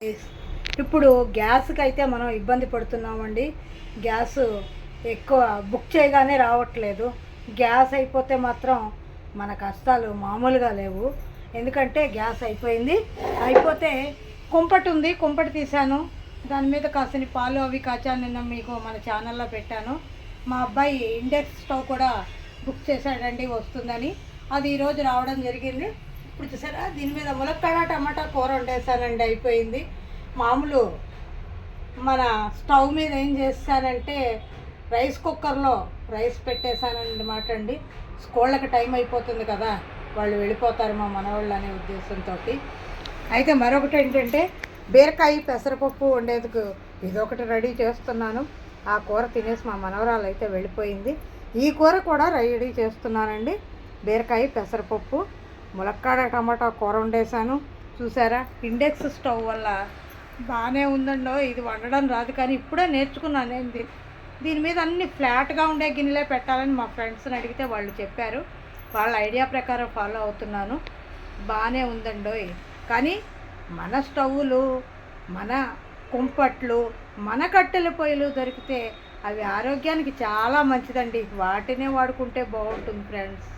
ఇప్పుడు గ్యాస్కి అయితే మనం ఇబ్బంది పడుతున్నామండి. గ్యాస్ ఎక్కువ బుక్ చేయగానే రావట్లేదు. గ్యాస్ అయిపోతే మాత్రం మన కష్టాలు మామూలుగా లేవు. ఎందుకంటే గ్యాస్ అయిపోతే కుంపటి ఉంది, కుంపటి తీశాను. దాని మీద కాసిన పాలు అవి కాచాను. నిన్న మీకు మన ఛానల్లో పెట్టాను. మా అబ్బాయి ఇండక్షన్ స్టవ్ కూడా బుక్ చేశాడండి, వస్తుందని. అది ఈరోజు రావడం జరిగింది. ఇప్పుడు చూసారా, దీని మీద ములక్కాడ టమాటా కూర వండేసానండి, అయిపోయింది. మామూలు మన స్టవ్ మీద ఏం చేస్తానంటే రైస్ కుక్కర్లో రైస్ పెట్టేశానన్నమాట అండి. స్కూళ్ళకి టైం అయిపోతుంది కదా, వాళ్ళు వెళ్ళిపోతారు మా మనవాళ్ళు అనే ఉద్దేశంతో. అయితే మరొకటి ఏంటంటే బీరకాయ పెసరపప్పు వండేందుకు ఇదొకటి రెడీ చేస్తున్నాను. ఆ కూర తినేసి మా మనవరాలు అయితే వెళ్ళిపోయింది. ఈ కూర కూడా రెడీ చేస్తున్నానండి. బీరకాయ పెసరపప్పు ములక్కాడ టమాటా కూర వండేసాను. చూసారా, ఇండక్షన్ స్టవ్ వల్ల బాగానే ఉందండో. ఇది వండడం రాదు కానీ ఇప్పుడే నేర్చుకున్నాను. ఏంటి దీని మీద అన్ని ఫ్లాట్గా ఉండే గిన్నెలే పెట్టాలని మా ఫ్రెండ్స్ని అడిగితే వాళ్ళు చెప్పారు. వాళ్ళ ఐడియా ప్రకారం ఫాలో అవుతున్నాను. బాగానే ఉందండో. కానీ మన స్టవ్వులు, మన కుంపట్లు, మన కట్టెల పొయ్యిలు దొరికితే అవి ఆరోగ్యానికి చాలా మంచిదండి. వాటినే వాడుకుంటే బాగుంటుంది ఫ్రెండ్స్.